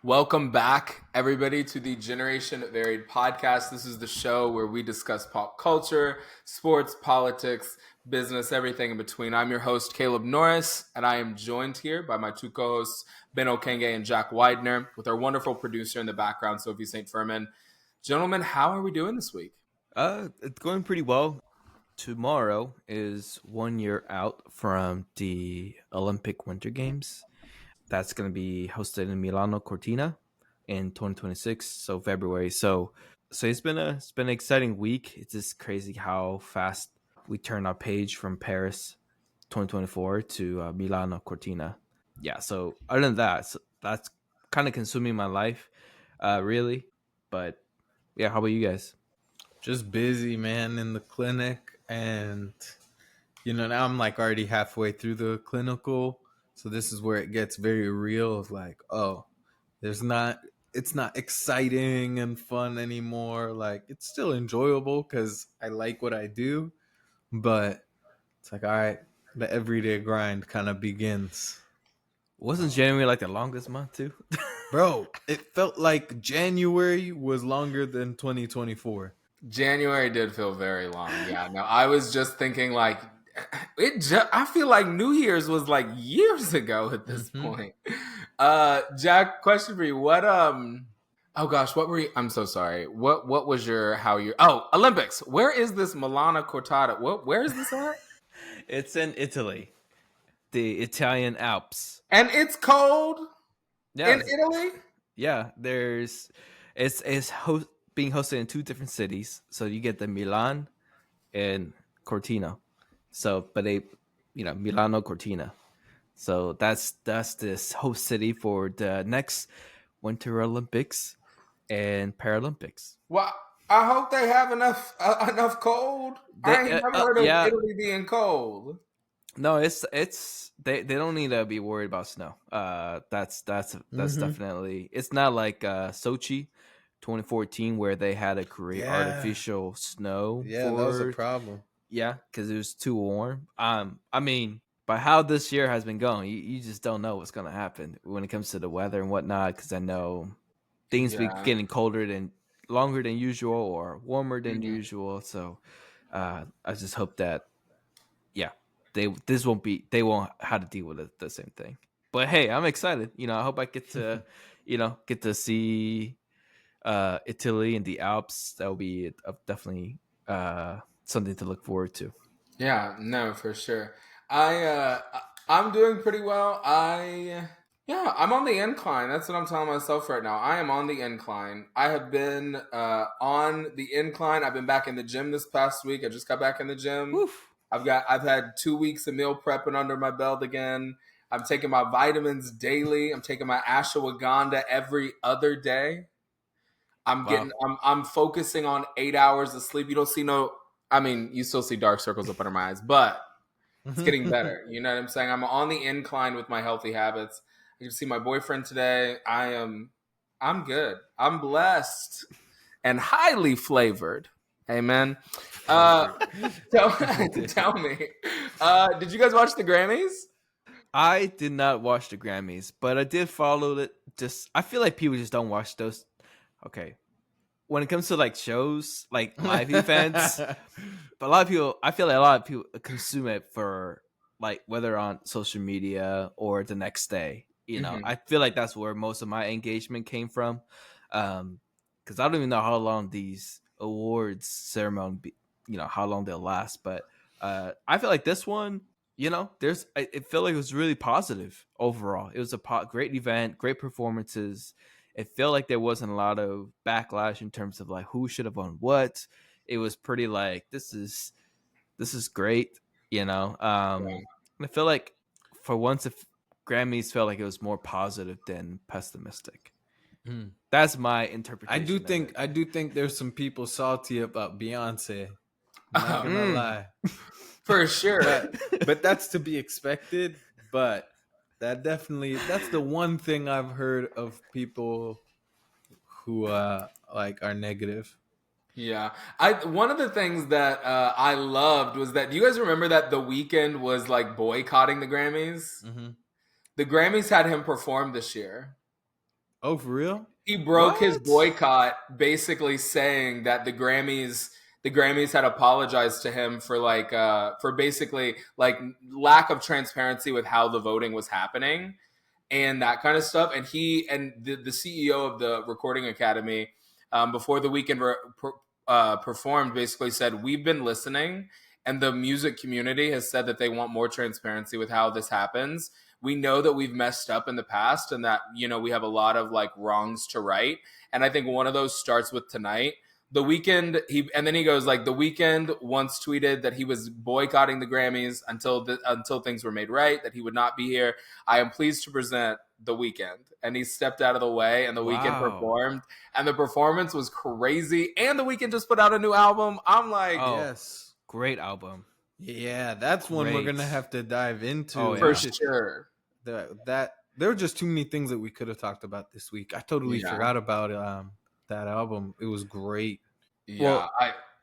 Welcome back, everybody, to the Generation Varied podcast. This is the show where we discuss pop culture, sports, politics, business, everything in between. I'm your host, Caleb Norris, and I am joined here by my two co-hosts, Ben Okenge and Jack Widener, with our wonderful producer in the background, Sophie St. Furman. Gentlemen, how are we doing this week? It's going pretty well. Tomorrow is 1 year out from the Olympic Winter Games. That's going to be hosted in Milano Cortina in 2026, so February. So it's been an exciting week. It's just crazy how fast we turned our page from Paris 2024 to Milano Cortina. Yeah, so other than that, that's kind of consuming my life, really. But yeah, how about you guys? Just busy, man, in the clinic. And, now I'm like already halfway through the clinical. So this is where it gets very real of like, it's not exciting and fun anymore. Like, it's still enjoyable because I like what I do. But it's like, all right, the everyday grind kind of begins. Wasn't January like the longest month too? Bro, it felt like January was longer than 2024. January did feel very long. Yeah, no, I was just thinking like I feel like New Year's was like years ago at this point. Jack, question for you. What what were you I'm so sorry. What was your Olympics. Where is this Milano Cortina? Where is this at? It's in Italy. The Italian Alps. And it's cold in Italy? Yeah, it's being hosted in two different cities. So you get the Milan and Cortina. So, but Milano Cortina. So that's this host city for the next Winter Olympics and Paralympics. Well, I hope they have enough cold. I ain't never heard of Italy being cold. No, it's they don't need to be worried about snow. That's definitely, it's not like Sochi 2014 where they had to create artificial snow. Yeah, that was a problem. Yeah, because it was too warm. I mean, by how this year has been going, you just don't know what's going to happen when it comes to the weather and whatnot. Because I know things be getting longer than usual or warmer than usual. So I just hope that they won't have to deal with the same thing. But hey, I'm excited. I hope I get to get to see Italy and the Alps. That will be definitely something to look forward to. Yeah, no, for sure. I'm doing pretty well. I'm on the incline. That's what I'm telling myself right now. I am on the incline. I have been on the incline. I've been back in the gym this past week. I just got back in the gym. Oof. I've had 2 weeks of meal prepping under my belt again. I'm taking my vitamins daily. I'm taking my ashwagandha every other day. I'm focusing on 8 hours of sleep. You don't see you still see dark circles up under my eyes, but it's getting better. You know what I'm saying? I'm on the incline with my healthy habits. I can see my boyfriend today. I'm good. I'm blessed and highly flavored. Amen. Tell me, did you guys watch the Grammys? I did not watch the Grammys, but I did follow it. I feel like people just don't watch those. Okay. When it comes to like shows, like live events, but I feel like a lot of people consume it for like whether on social media or the next day. I feel like that's where most of my engagement came from. Because I don't even know how long these awards ceremony, how long they'll last. But I feel like this one, it felt like it was really positive overall. It was a great event, great performances. It felt like there wasn't a lot of backlash in terms of like who should have won what. It was pretty like this is great, I feel like for once, if Grammys felt like it was more positive than pessimistic. That's my interpretation. I do think there's some people salty about Beyonce. I'm not gonna lie, for sure. But that's to be expected. But that's the one thing I've heard of people who are negative. Yeah. One of the things that I loved was that, do you guys remember that The Weeknd was like boycotting the Grammys? Mm-hmm. The Grammys had him perform this year. Oh, for real? He broke his What? boycott, basically saying that the Grammys had apologized to him for for basically like lack of transparency with how the voting was happening and that kind of stuff. And he and the CEO of the Recording Academy, before the weekend performed, basically said, "We've been listening, and the music community has said that they want more transparency with how this happens. We know that we've messed up in the past, and that we have a lot of like wrongs to right. And I think one of those starts with tonight." The weekend, and then he goes like, the weekend once tweeted that he was boycotting the Grammys until things were made right, that he would not be here. I am pleased to present the weekend, and he stepped out of the way, and the weekend Wow. performed, and the performance was crazy. And the weekend just put out a new album. I'm like, Oh, Yes. great album. Yeah, that's one we're Great. gonna have to dive into. Oh, for yeah. sure. That there were just too many things that we could have talked about this week. I totally Yeah, forgot about that album. It was great. yeah. Well,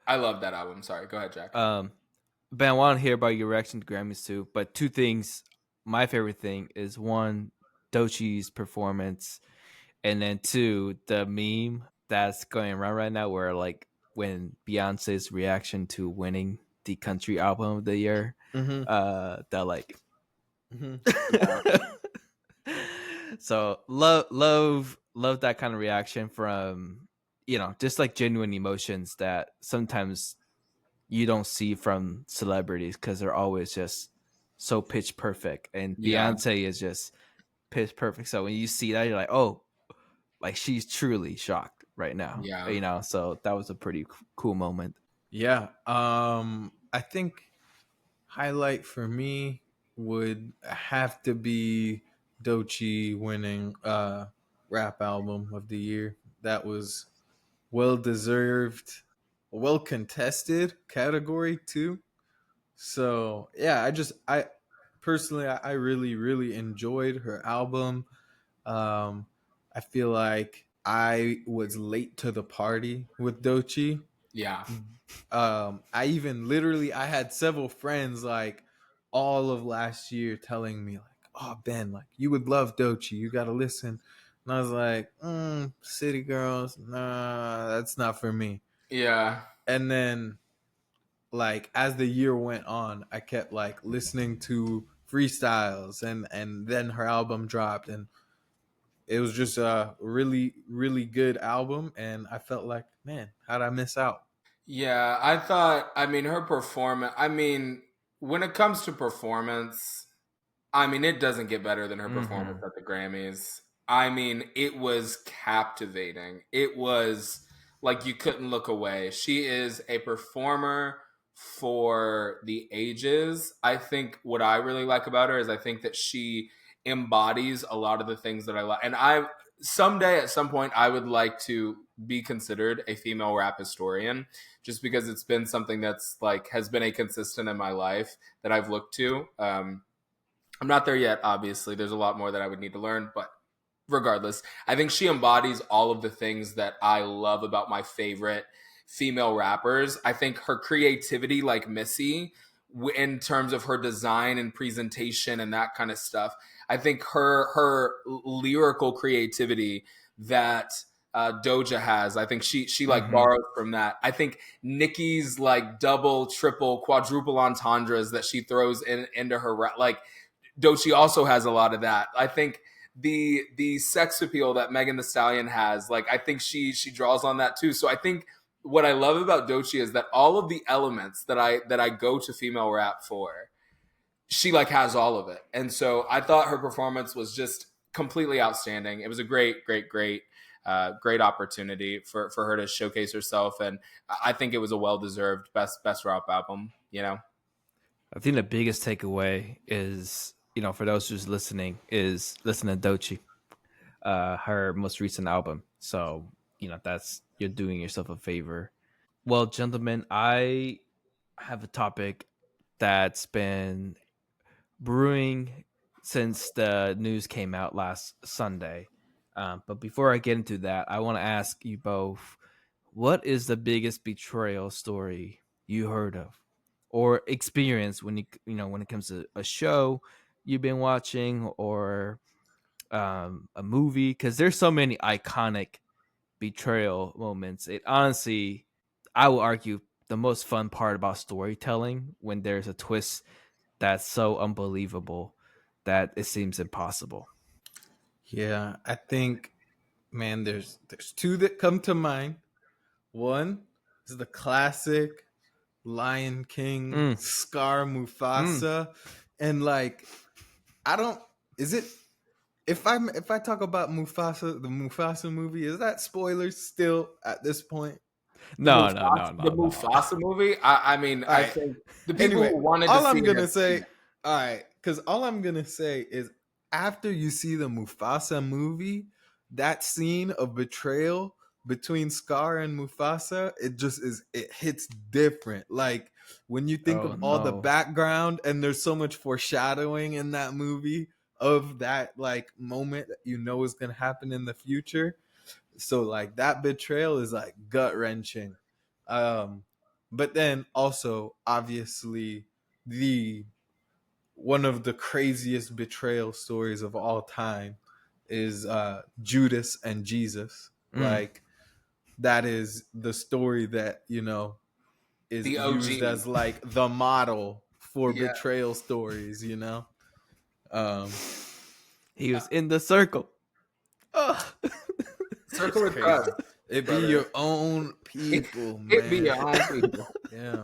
I love that album. Sorry, go ahead, Jack. Ben, I want to hear about your reaction to Grammys too. But two things. My favorite thing is one, Dochi's performance, and then two, the meme that's going around right now, where like when Beyonce's reaction to winning the country album of the year, Mm-hmm. that like. Mm-hmm. So love that kind of reaction from just like genuine emotions that sometimes you don't see from celebrities because they're always just so pitch perfect, and Yeah, Beyonce is just pitch perfect. So when you see that, you're like, oh, like she's truly shocked right now. yeah, So that was a pretty cool moment. Yeah. I think highlight for me would have to be Dochi winning rap album of the year. That was well deserved, well contested category too. So yeah, I personally I really really enjoyed her album. Um, I feel like I was late to the party with Dochi. yeah, I even literally I had several friends like all of last year telling me like, "Oh Ben, like you would love Dochi. You got to listen." And I was like, "City Girls, nah, that's not for me." yeah. And then like as the year went on, I kept like listening to freestyles, and then her album dropped, and it was just a really really good album, and I felt like, man, how'd I miss out? Yeah, I thought, I mean, her performance, I mean, when it comes to performance, I mean, it doesn't get better than her performance Mm-hmm. at the Grammys. I mean, it was captivating. It was like you couldn't look away. She is a performer for the ages. I think what I really like about her is I think that she embodies a lot of the things that I like. And I someday at some point I would like to be considered a female rap historian just because it's been something that's like has been a consistent in my life that I've looked to. I'm not there yet, obviously. There's a lot more that I would need to learn, but regardless, I think she embodies all of the things that I love about my favorite female rappers. I think her creativity, like Missy, in terms of her design and presentation and that kind of stuff. I think her lyrical creativity that Doja has. I think she like Mm-hmm. borrows from that. I think Nicki's like double, triple, quadruple entendres that she throws into her rap, like Dochi also has a lot of that. I think the sex appeal that Megan the Stallion has, like I think she draws on that too. So I think what I love about Dochi is that all of the elements that I go to female rap for, she like has all of it. And so I thought her performance was just completely outstanding. It was a great opportunity for her to showcase herself, and I think it was a well deserved best rap album. I think the biggest takeaway is, for those who's listening, is listen to Dochi, her most recent album. So, that's you're doing yourself a favor. Well, gentlemen, I have a topic that's been brewing since the news came out last Sunday. But before I get into that, I want to ask you both, what is the biggest betrayal story you heard of or experience when when it comes to a show you've been watching, or a movie, because there's so many iconic betrayal moments. It honestly, I will argue, the most fun part about storytelling when there's a twist that's so unbelievable that it seems impossible. Yeah, I think, man, there's two that come to mind. One is the classic Lion King Mm. Scar Mufasa, and like, I don't. Is it if I talk about Mufasa, the Mufasa movie, is that spoilers still at this point? No, no, no, The no, no. Mufasa movie. I mean, All I right. think the people Anyway, who wanted to all see I'm it gonna have seen say, it. all right, because all I'm gonna say is after you see the Mufasa movie, that scene of betrayal between Scar and Mufasa, it just is, it hits different. Like when you think Oh of all the no. background, and there's so much foreshadowing in that movie of that like moment that you know is gonna happen in the future. So like that betrayal is like gut wrenching. Um, but then also obviously the one of the craziest betrayal stories of all time is Judas and Jesus. Mm. Like that is the story that, you know, is The used OG. as like the model for Yeah. betrayal stories, you know. Um, He was in the circle. Ugh. it's Circle of crazy. Trust, It be brother. your own It, people, it be man. your own people. Yeah.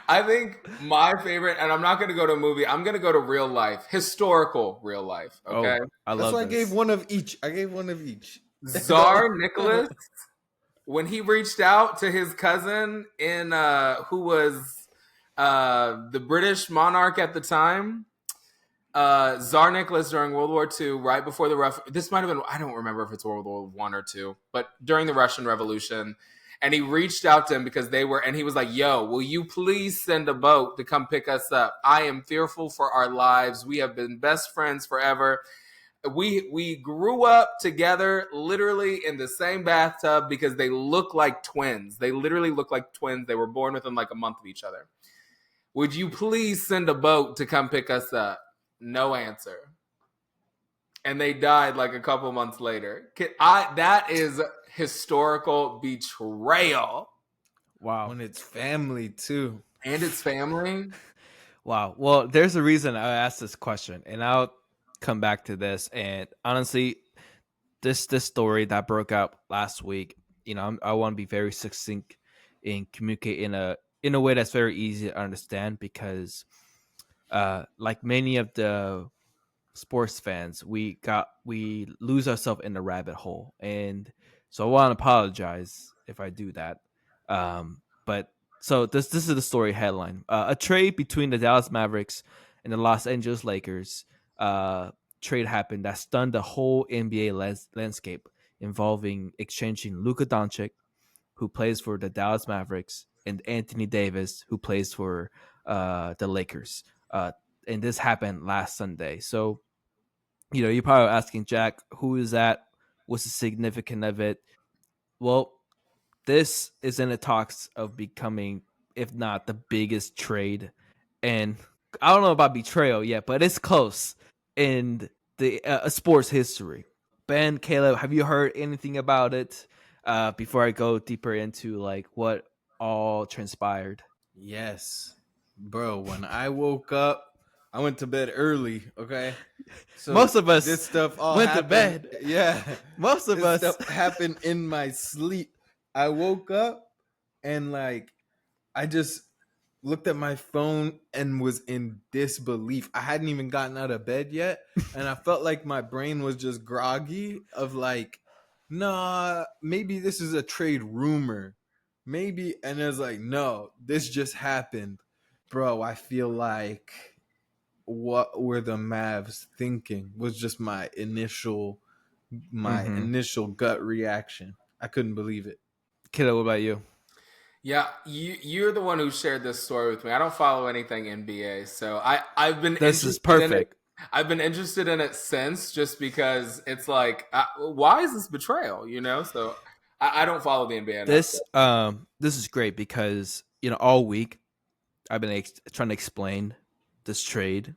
I think my favorite, and I'm not going to go to a movie. I'm going to go to real life, historical real life. Okay, Oh, I That's love why I gave this. one of each. I gave one of each. Tsar Nicholas, when he reached out to his cousin in who was the British monarch at the time, Tsar Nicholas during World War II, right before this might have been, I don't remember if it's World War One or two, but during the Russian Revolution, and he reached out to him because and he was like, "Yo, will you please send a boat to come pick us up? I am fearful for our lives. We have been best friends forever. We grew up together, literally in the same bathtub because they look like twins. They literally look like twins. They were born within like a month of each other. Would you please send a boat to come pick us up?" No answer. And they died like a couple months later. That is historical betrayal. Wow. When it's family too. And its family. Wow. Well, there's a reason I asked this question, and I'll come back to this. And honestly, this story that broke out last week, I want to be very succinct and communicate in a way that's very easy to understand, because like many of the sports fans, we lose ourselves in the rabbit hole, and so I want to apologize if I do that. But so this is the story headline: a trade between the Dallas Mavericks and the Los Angeles Lakers. Trade happened that stunned the whole NBA landscape, involving exchanging Luka Doncic, who plays for the Dallas Mavericks, and Anthony Davis, who plays for the Lakers. And this happened last Sunday. So you're probably asking, Jack, who is that? What's the significance of it? Well, this is in the talks of becoming, if not the biggest trade, and I don't know about betrayal yet, but it's close in the sports history. Ben, Caleb, have you heard anything about it? Before I go deeper into like what all transpired. Yes. Bro, when I woke up, I went to bed early, okay? So Most of us this stuff all went to happened. bed. Yeah. Most of This us. stuff happened in my sleep. I woke up and like I just looked at my phone and was in disbelief. I hadn't even gotten out of bed yet, and I felt like my brain was just groggy of like, nah, maybe this is a trade rumor. Maybe, and it was like, no, this just happened. Bro, I feel like what were the Mavs thinking was just my Mm-hmm. initial gut reaction. I couldn't believe it. Kiddo, what about you? Yeah, you're the one who shared this story with me. I don't follow anything NBA, so I've been This is interested in it. perfect. I've been interested in it since, just because it's like, why is this betrayal? So I don't follow the NBA enough. This is great because all week I've been trying to explain this trade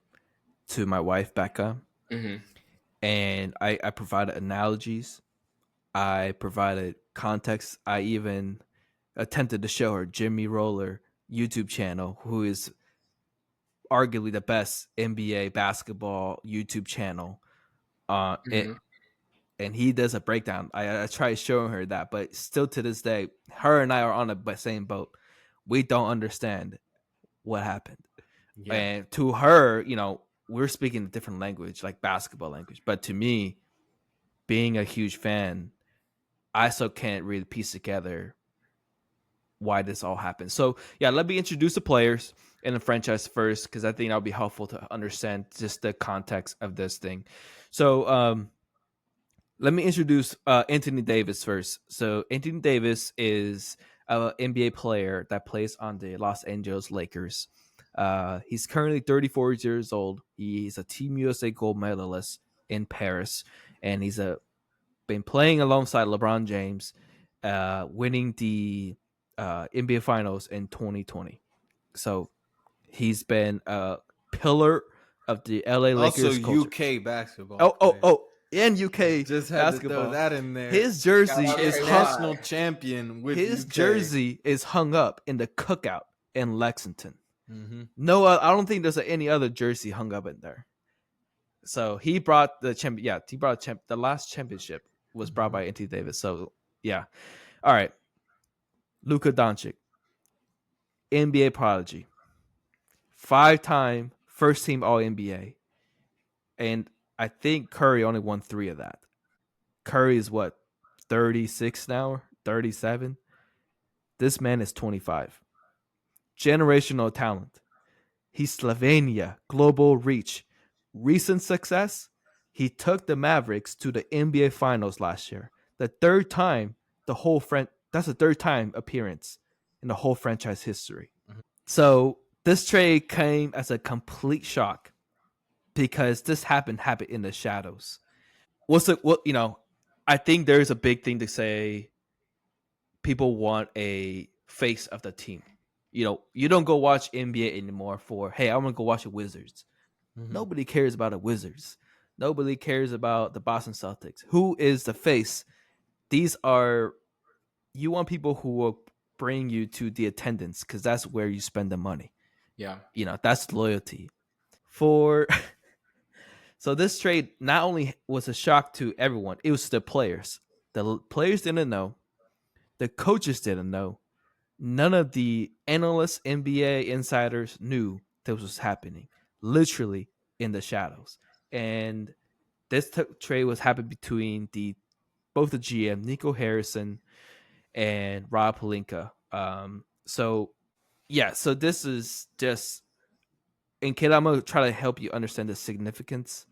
to my wife Becca, Mm-hmm. and I provided analogies. I provided context. I even attempted to show her Jimmy Roller YouTube channel, who is arguably the best NBA basketball YouTube channel. Mhm. And he does a breakdown. I tried showing her that, but still to this day, her and I are on the same boat. We don't understand what happened. Yeah. And to her, we're speaking a different language, like basketball language. But to me, being a huge fan, I still can't really piece together why this all happened. So yeah, let me introduce the players in the franchise first, because I think that'll be helpful to understand just the context of this thing. So let me introduce Anthony Davis first. So Anthony Davis is an NBA player that plays on the Los Angeles Lakers. He's currently 34 years old. He's a Team USA gold medalist in Paris, and he's been playing alongside LeBron James, winning the NBA Finals in 2020. So he's been a pillar of the LA Also, Lakers culture. UK basketball Oh, oh, player. oh, and UK Just had to throw basketball. that in there. His jersey Shout out is KY. International champion with his UK. jersey is hung up in the cookout in Lexington. Mm-hmm. No, I don't think there's any other jersey hung up in there. So he brought the champion. Yeah, he brought the last championship was brought by Anthony Davis. So yeah, all right. Luka Doncic, NBA prodigy, 5-time first team All NBA, and I think Curry only won 3 of that. Curry is what, 36 now, 37. This man is 25. Generational talent. He's Slovenia, global reach. Recent success, he took the Mavericks to the NBA Finals last year. The third time that's the third time appearance in the whole franchise history. So this trade came as a complete shock because this happened in the shadows. I think there's a big thing to say. People want a face of the team. You don't go watch NBA anymore for, hey, I'm gonna go watch the Wizards. Mm-hmm. Nobody cares about the Wizards. Nobody cares about the Boston Celtics. Who is the face? You want people who will bring you to the attendance, because that's where you spend the money. Yeah. That's loyalty. So this trade not only was a shock to everyone, it was the players. The players didn't know. The coaches didn't know. None of the analysts, NBA insiders knew this was happening, literally in the shadows. And this trade was happening between both the GM, Nico Harrison, and Rob Pelinka. So this is just, and kid, I'm gonna try to help you understand the significance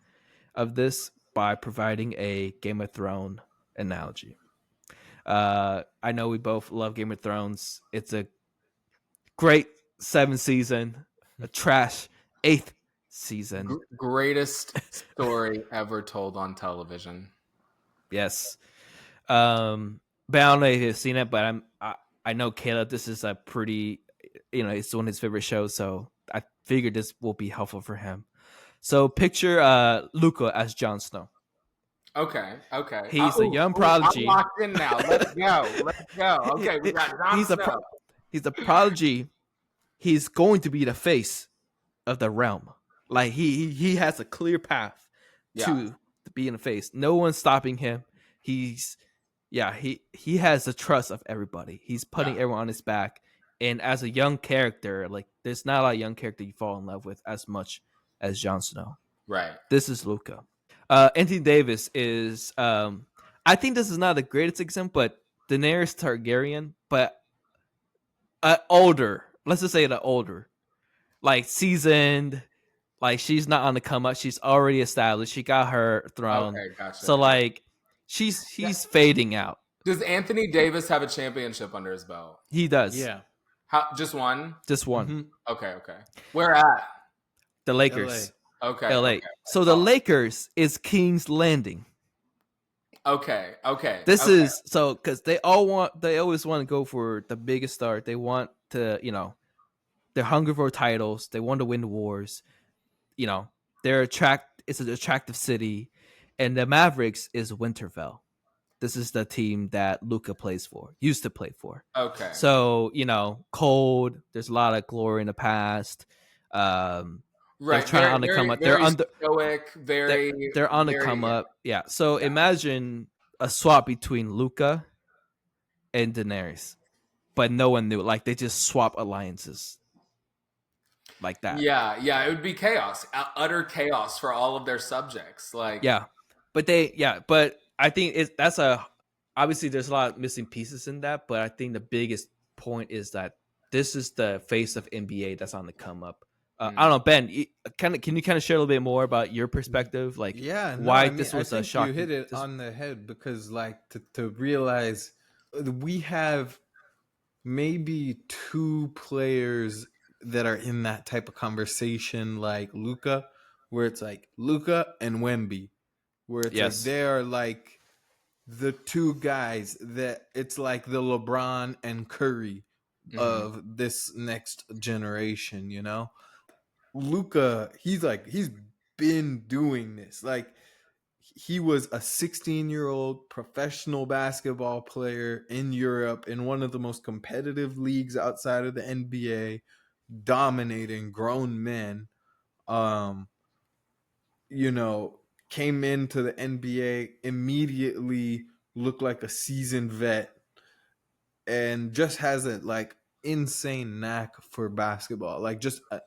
of this by providing a Game of Thrones analogy. I know we both love Game of Thrones. It's a great 7th season, a trash 8th season. Greatest story ever told on television. Yes. But I don't know if you've seen it, but I know Caleb, this is a pretty, it's one of his favorite shows, so I figured this will be helpful for him. So picture Luka as Jon Snow. Okay. He's a young prodigy. I'm locked in now. Let's go. Okay, we got Jon Snow. He's a prodigy. He's going to be the face of the realm. Like he has a clear path to be in the face. No one's stopping him. He has the trust of everybody. He's putting everyone on his back. And as a young character, like, there's not a lot of young character you fall in love with as much as Jon Snow. Right. This is Luka. Anthony Davis is I think this is not the greatest example, but Daenerys Targaryen, but older. Let's just say the older. Like seasoned, like she's not on the come up. She's already established. She got her throne. Okay, gotcha. So like she's fading out. Does Anthony Davis have a championship under his belt? He does. Yeah. Just one? Just one. Mm-hmm. Okay. Where at? The Lakers. Okay. LA. Okay. So the Lakers is King's Landing. Okay. This is so because they always want to go for the biggest star. They want to, they're hungry for titles. They want to win the wars. It's an attractive city, and the Mavericks is Winterfell. This is the team that Luka used to play for. Okay. So, cold. There's a lot of glory in the past. They're Right. trying on the come up. They're under stoic, they're on the very, come up. Yeah. So imagine a swap between Luka and Daenerys, but no one knew. Like they just swap alliances like that. Yeah, it would be chaos, utter chaos for all of their subjects. Like, but I think obviously there's a lot of missing pieces in that, but I think the biggest point is that this is the face of NBA that's on the come up. I don't know, Ben. Can you kind of share a little bit more about your perspective, like this was a shock? You hit it on the head because, like, to realize we have maybe two players that are in that type of conversation, like Luka, where it's like Luka and Wemby, where it's like they are like the two guys that it's like the LeBron and Curry of this next generation, Luka, he's been doing this. Like he was a 16-year-old professional basketball player in Europe in one of the most competitive leagues outside of the NBA, dominating grown men. Came into the NBA, immediately looked like a seasoned vet, and just has a like insane knack for basketball, like just a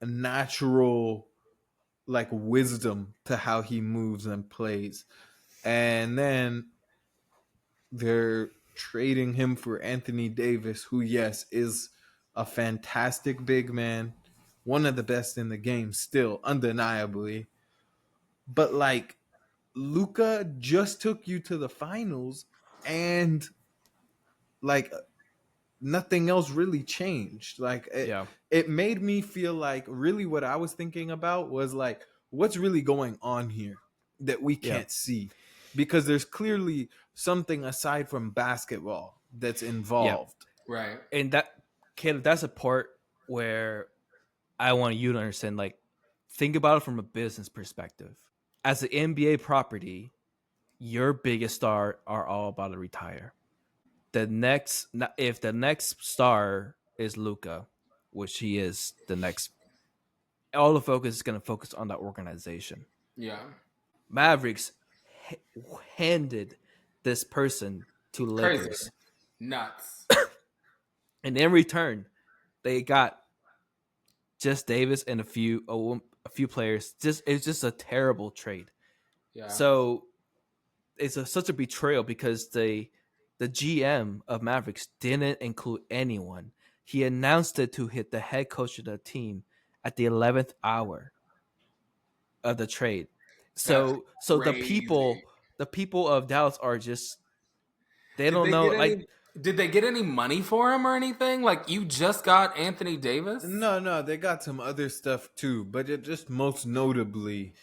natural like wisdom to how he moves and plays. And then they're trading him for Anthony Davis, who yes is a fantastic big man, one of the best in the game still, undeniably. But like Luka just took you to the finals, and like nothing else really changed. Like it made me feel like really what I was thinking about was like, what's really going on here that we can't see? Because there's clearly something aside from basketball that's involved. Right. And that, Caleb, that's a part where I want you to understand, like, think about it from a business perspective. As an NBA property, your biggest star are all about to retire. If the next star is Luka, which he is the next, all the focus is going to focus on that organization. Yeah. Mavericks handed this person to Lakers. Crazy. Nuts. And in return, they got just Davis and a few players. It's just a terrible trade. Yeah. So it's such a betrayal because the GM of Mavericks didn't include anyone. He announced it to hit the head coach of the team at the 11th hour of the trade. So the people of Dallas are just, they don't know. Like, did they get any money for him or anything? Like, you just got Anthony Davis? No, they got some other stuff too, but it just most notably,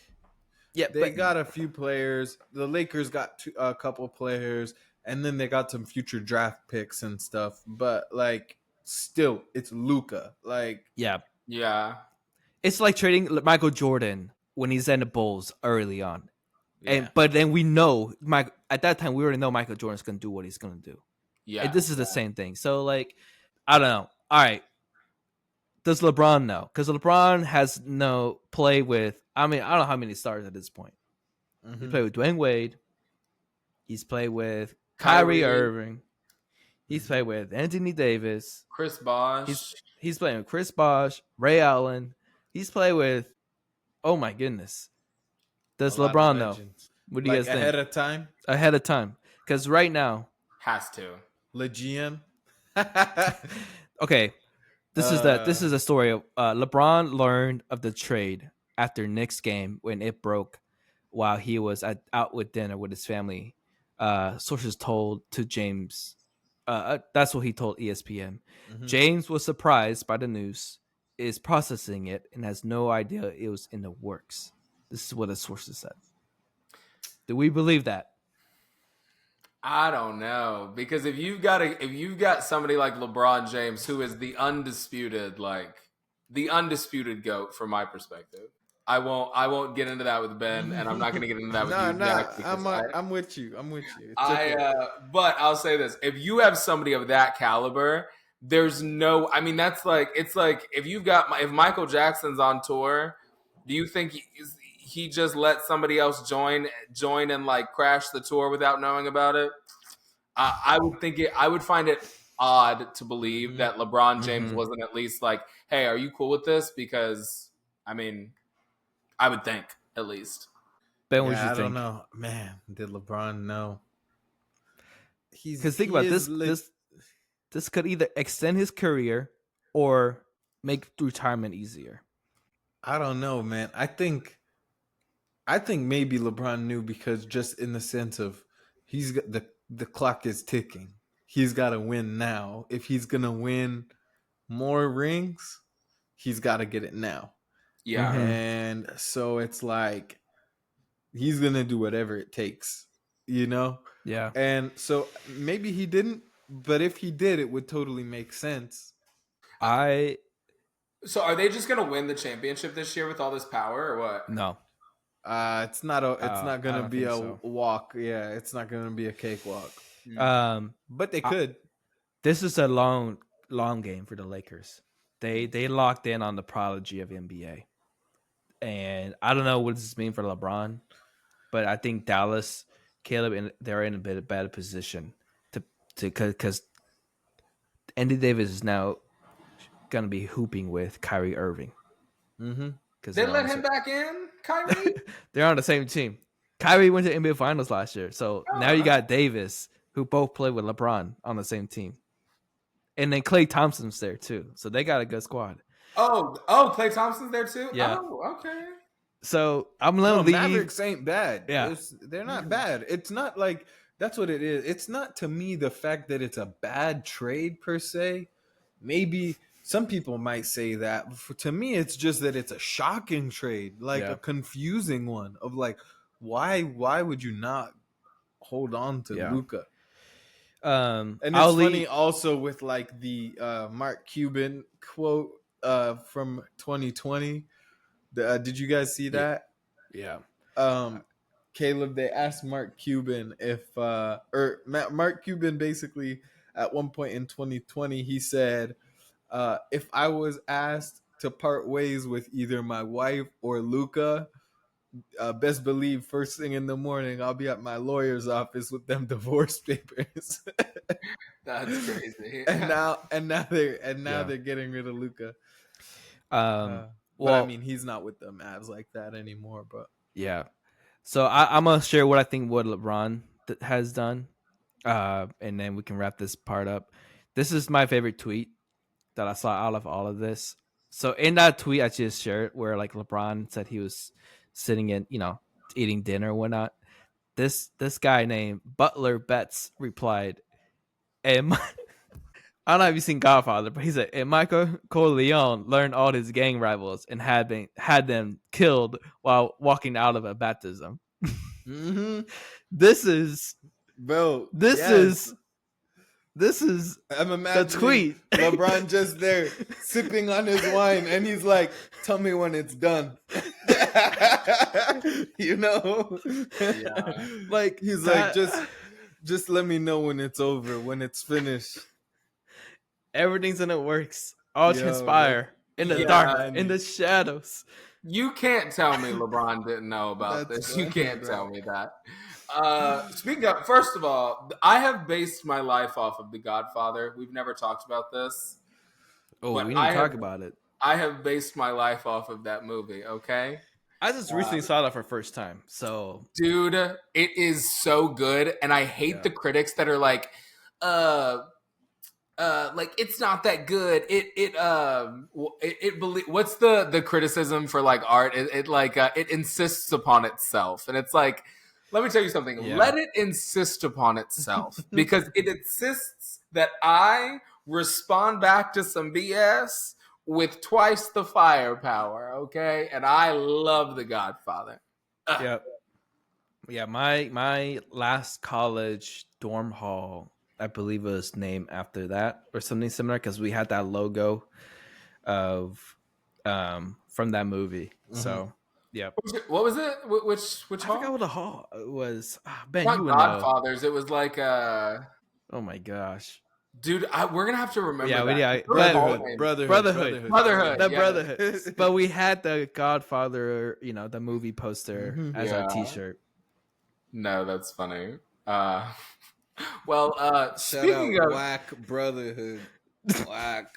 they got a few players. The Lakers got a couple players, and then they got some future draft picks and stuff. But like, still, it's Luka. Like, yeah, it's like trading Michael Jordan when he's in the Bulls early on. But then we know at that time we already know Michael Jordan's gonna do what he's gonna do. Yeah, and this is the same thing. So like, I don't know. All right, does LeBron know? Because LeBron has no play with. I mean, I don't know how many stars at this point. He played with Dwayne Wade. He's played with Kyrie Irving. He's played with Anthony Davis, Chris Bosh. He's playing with Chris Bosh, Ray Allen. He's played with. Oh my goodness. Does LeBron know? What do you guys think? Ahead of time. Because right now. Has to. Legion. Okay. This is a story of LeBron learned of the trade after Knicks game when it broke while he was out with dinner with his family. Sources told to James. That's what he told ESPN. James was surprised by the news, is processing it, and has no idea it was in the works. This is what the sources said. Do we believe that? I don't know, because if you've got somebody like LeBron James, who is the undisputed GOAT from my perspective, I won't get into that with Ben, and I'm not going to get into that with you, Jack. Because I'm with you. I'm with you. It's I okay. but I'll say this: if you have somebody of that caliber, there's no. I mean, that's like it's like if Michael Jackson's on tour, do you think he just let somebody else join and like crash the tour without knowing about it? I would think it. I would find it odd to believe that LeBron James wasn't at least like, "Hey, are you cool with this?" Because I mean, I would think at least. Ben, what you I think? don't know, man. Did LeBron know? Because think about this. This could either extend his career or make retirement easier. I don't know, man. I think maybe LeBron knew because just in the sense of he's got the clock is ticking. He's got to win now. If he's gonna win more rings, he's got to get it now. Yeah. And so it's like he's gonna do whatever it takes, you know. Yeah. And so maybe he didn't, but if he did, it would totally make sense. So are they just going to win the championship this year with all this power, or what? No. It's not gonna be a walk. Yeah, it's not gonna be a cakewalk. But they could. This is a long game for the Lakers. They locked in on the prodigy of NBA, and I don't know what does this mean for LeBron, but I think Dallas, Caleb, they're in a bit better position to because Andy Davis is now gonna be hooping with Kyrie Irving. Because they let him back in, Kyrie. They're on the same team. Kyrie went to NBA Finals last year, so now you got Davis, who both play with LeBron on the same team, and then Klay Thompson's there too. So they got a good squad. Oh, Klay Thompson's there too. Yeah. Oh, okay. So I'm gonna leave. Mavericks ain't bad. Yeah, they're not bad. It's not like that's what it is. It's not to me the fact that it's a bad trade per se. Maybe some people might say that. To me, it's just that it's a shocking trade, like a confusing one of like, why would you not hold on to Luka? And it's funny also with like the Mark Cuban quote from 2020. Did you guys see that? Yeah. Caleb, they asked Mark Cuban if Mark Cuban basically at one point in 2020 he said, if I was asked to part ways with either my wife or Luka, best believe first thing in the morning I'll be at my lawyer's office with them divorce papers. That's crazy. and now they're getting rid of Luka. Well, I mean, he's not with the Mavs like that anymore. But yeah, so I'm gonna share what I think what LeBron has done, and then we can wrap this part up. This is my favorite tweet that I saw out of all of this. So in that tweet I just shared, where like LeBron said he was sitting in, eating dinner or whatnot. This guy named Butler Betts replied, I don't know if you've seen Godfather, but he said, and Michael Corleone learned all his gang rivals and had them killed while walking out of a baptism. This is, bro. This is I'm imagining the tweet. LeBron just there sipping on his wine, and he's like, "Tell me when it's done." Like he's like, just let me know when it's over, when it's finished. Everything's in the works. All transpire in the dark, in the shadows. You can't tell me LeBron didn't know about this. You can't tell me that. Speaking of, first of all, I have based my life off of The Godfather. We've never talked about this. Oh, we need to talk about it. I have based my life off of that movie, okay? I just recently saw that for the first time. So, dude, it is so good. And I hate the critics that are like it's not that good. What's the criticism for like art? It insists upon itself, and it's like, let me tell you something. Yeah. Let it insist upon itself because it insists that I respond back to some BS with twice the firepower. Okay, and I love The Godfather. Yeah. My last college dorm hall, I believe it was named after that or something similar because we had that logo of from that movie. Mm-hmm. So Yep. What was it? Which I hall? forgot what the hall was. Ben, Not you would know. Godfathers. It was like Oh my gosh. dude, we're gonna have to remember Yeah, that. yeah. Brotherhood. Brotherhood. The Yeah. Brotherhood. But we had the Godfather, the movie poster as our Yeah. T-shirt. No, that's funny. Shout Speaking out of whack Brotherhood. Whack.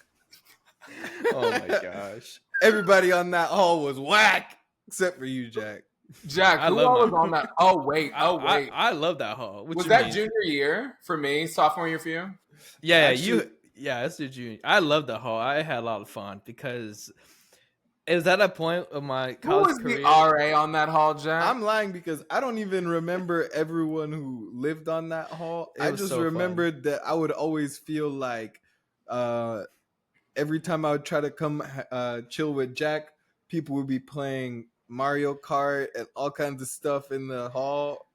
Oh my gosh. Everybody on that hall was whack except for you, Jack. Jack, I who love all was my- on that? Oh wait. I love that hall. What Was you that mean? junior year for me? Sophomore year for you? Yeah, Actually- that's your junior. I love the hall. I had a lot of fun because it was at a point of my Who college was career. the RA on that hall, Jack? I'm lying because I don't even remember everyone who lived on that hall. It I was just so fun. remembered that I would always feel like every time I would try to come chill with Jack, people would be playing Mario Kart and all kinds of stuff in the hall.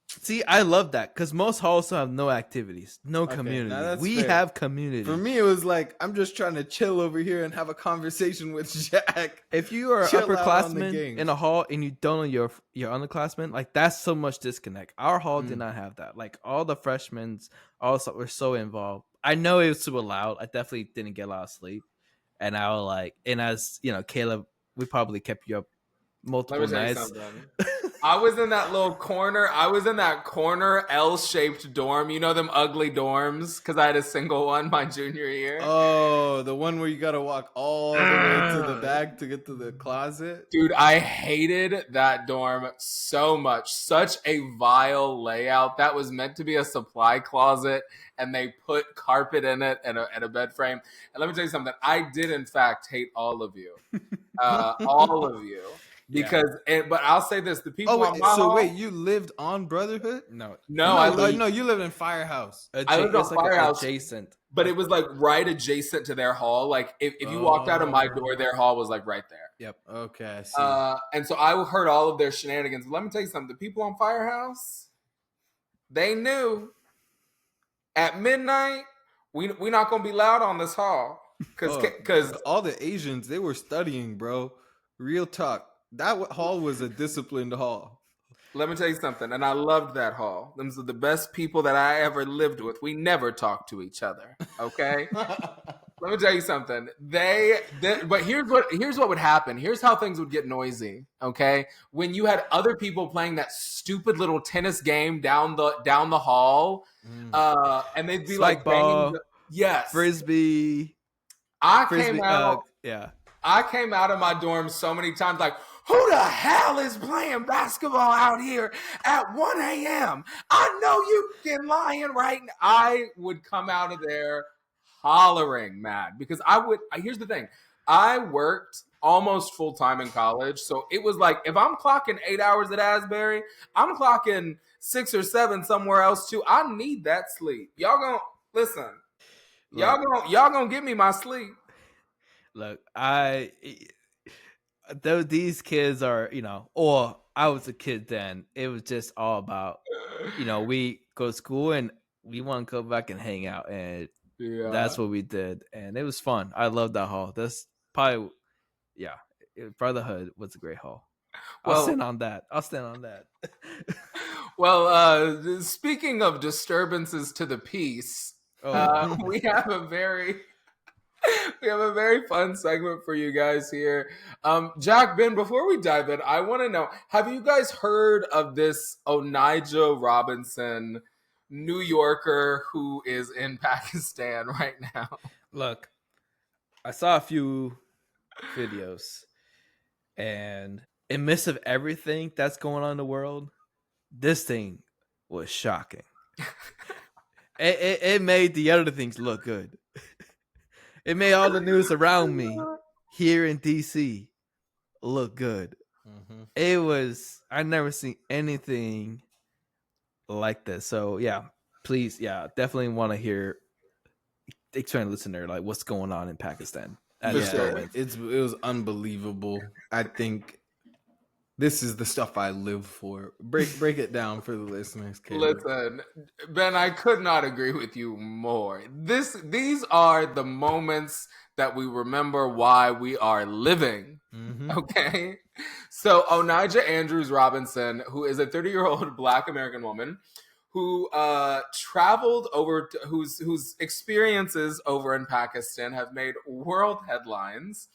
See, I love that because most halls have no activities, no Okay, community. now that's We fair. have community. For me, it was like I'm just trying to chill over here and have a conversation with Jack. If you are an Chill out on the upperclassman games. in a hall and you don't know your underclassmen, like that's so much disconnect. Our hall did not have that. Like all the freshmen also were so involved. I know it was super loud. I definitely didn't get a lot of sleep, and I was like, and as Caleb, we probably kept you up multiple Let me tell you nights. something. I was in that little corner. I was in that corner L-shaped dorm. You know them ugly dorms? Because I had a single one my junior year. Oh, the one where you got to walk all the way to the back to get to the closet? Dude, I hated that dorm so much. Such a vile layout. That was meant to be a supply closet, and they put carpet in it and a bed frame. And let me tell you something. I did, in fact, hate all of you. All of you. Because, but I'll say this: the people. Oh, wait, you lived on Brotherhood? No, You lived in Firehouse. I lived on Firehouse, adjacent, but it was like right adjacent to their hall. Like if you walked out of my door, their hall was like right there. Yep. Okay, I see. And so I heard all of their shenanigans. But let me tell you something: the people on Firehouse, they knew at midnight we not gonna be loud on this hall because all the Asians, they were studying, bro. Real talk. That hall was a disciplined hall. Let me tell you something, and I loved that hall. Those are the best people that I ever lived with. We never talked to each other, okay? Let me tell you something. But here's what would happen. Here's how things would get noisy, okay? When you had other people playing that stupid little tennis game down the hall, and they'd be Spike like ball, yes, frisbee. I came out of my dorm so many times like, who the hell is playing basketball out here at 1 a.m.? I know you fucking lying right now. I would come out of there hollering mad because here's the thing. I worked almost full time in college. So it was like, if I'm clocking 8 hours at Asbury, I'm clocking 6 or 7 somewhere else too. I need that sleep. Y'all gonna listen. Y'all gonna give me my sleep. Look, these kids are, or I was a kid then. It was just all about, we go to school and we want to go back and hang out, and that's what we did, and it was fun. I love that hall. That's probably, Brotherhood was a great hall. I'll stand on that. Well, speaking of disturbances to the peace, we have a very fun segment for you guys here. Jack, Ben, before we dive in, I want to know, have you guys heard of this Onijah Robinson, New Yorker who is in Pakistan right now? Look, I saw a few videos, and in midst of everything that's going on in the world, this thing was shocking. It made the other things look good. It made all the news around me here in DC look good. Mm-hmm. It was, I never seen anything like this. So please, definitely want to hear, explain to the listener, like what's going on in Pakistan. It was unbelievable. I think this is the stuff I live for. Break it down for the listeners. Caleb. Listen, Ben, I could not agree with you more. These are the moments that we remember why we are living. Mm-hmm. Okay. So Onijah Robinson, who is a 30-year-old Black American woman who traveled over, whose experiences over in Pakistan have made world headlines.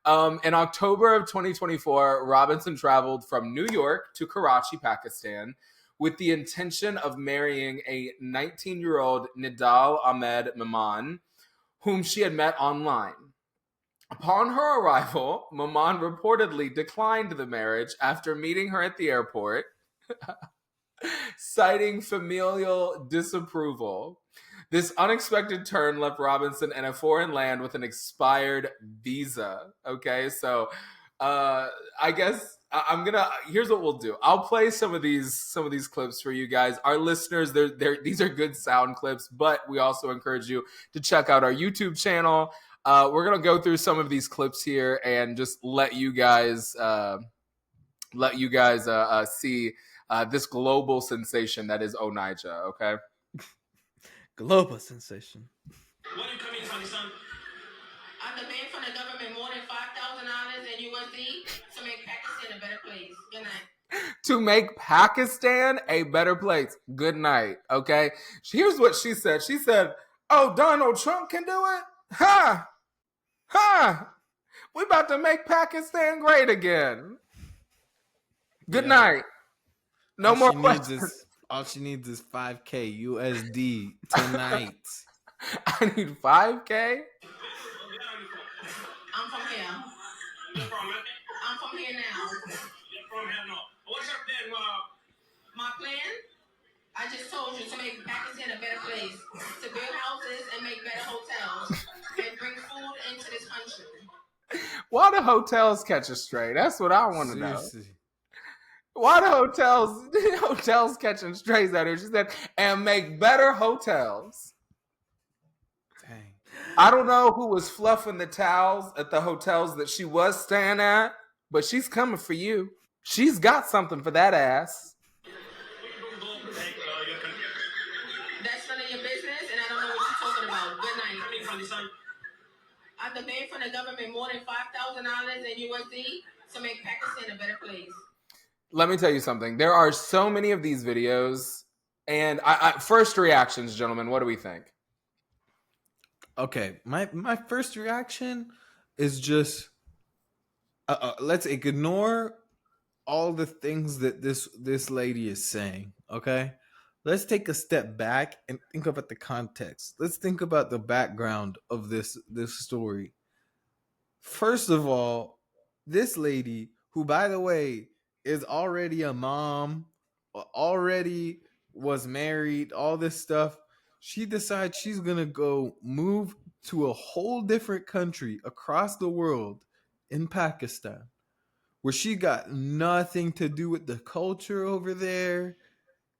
In October of 2024, Robinson traveled from New York to Karachi, Pakistan, with the intention of marrying a 19-year-old Nidal Ahmed Maman, whom she had met online. Upon her arrival, Maman reportedly declined the marriage after meeting her at the airport, citing familial disapproval. This unexpected turn left Robinson in a foreign land with an expired visa. Okay, so I guess I'm gonna. Here's what we'll do. I'll play some of these clips for you guys. Our listeners, these are good sound clips, but we also encourage you to check out our YouTube channel. We're gonna go through some of these clips here and just let you guys see this global sensation that is Onijah. Okay. Global sensation. What are you coming from, son? I demand from the government more than $5,000 in USD to make Pakistan a better place. Good night. To make Pakistan a better place. Good night. Okay. Here's what she said. She said, "Oh, Donald Trump can do it? Ha! Ha! We about to make Pakistan great again. Good night. No more questions." All she needs is 5K USD tonight. I need 5K. I'm from here. I'm from here now. From here now. What's your plan? My plan? I just told you to make Pakistan a better place, to build houses and make better hotels, and bring food into this country. Why do hotels catch a stray? That's what I want to know. Why do hotels catching strays out here? She said, and make better hotels. Dang. I don't know who was fluffing the towels at the hotels that she was staying at, but she's coming for you. She's got something for that ass. That's none of your business, and I don't know what you're talking about. Good night. I demand from the government more than $5,000 in USD to make Pakistan a better place. Let me tell you something. There are so many of these videos, and first reactions, gentlemen. What do we think? Okay, my first reaction is just let's ignore all the things that this lady is saying. Okay, let's take a step back and think about the context. Let's think about the background of this story. First of all, this lady, who by the way is already a mom, already was married, all this stuff, she decides she's gonna go move to a whole different country across the world in Pakistan, where she got nothing to do with the culture over there.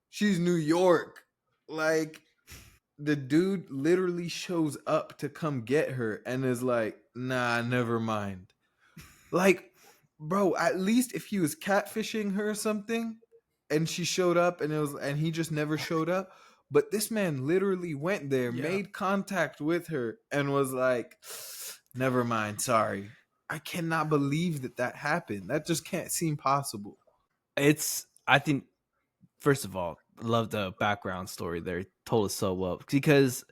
She's New York. Like, the dude literally shows up to come get her and is like, nah, never mind. Like, bro, at least if he was catfishing her or something and she showed up and he just never showed up. But this man literally went there, made contact with her, and was like, never mind, sorry. I cannot believe that happened. That just can't seem possible. I think, first of all, love the background story there. Told us so well because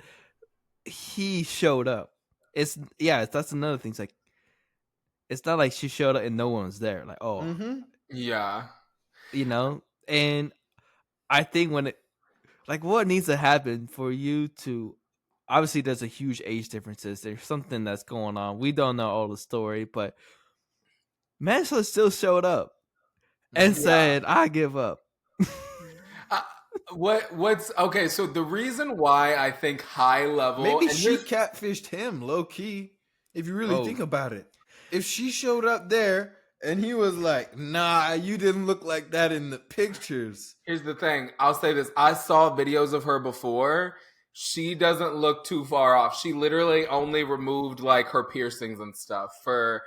he showed up. That's another thing. It's like, it's not like she showed up and no one was there. Like, Yeah, and I think what needs to happen for you to, obviously there's a huge age differences. There's something that's going on. We don't know all the story, but Manchester still showed up and said, "I give up." What's okay? So the reason why I think high level, maybe she catfished him low key. If you really think about it, if she showed up there and he was like, "Nah, you didn't look like that in the pictures." Here's the thing. I'll say this. I saw videos of her before. She doesn't look too far off. She literally only removed like her piercings and stuff to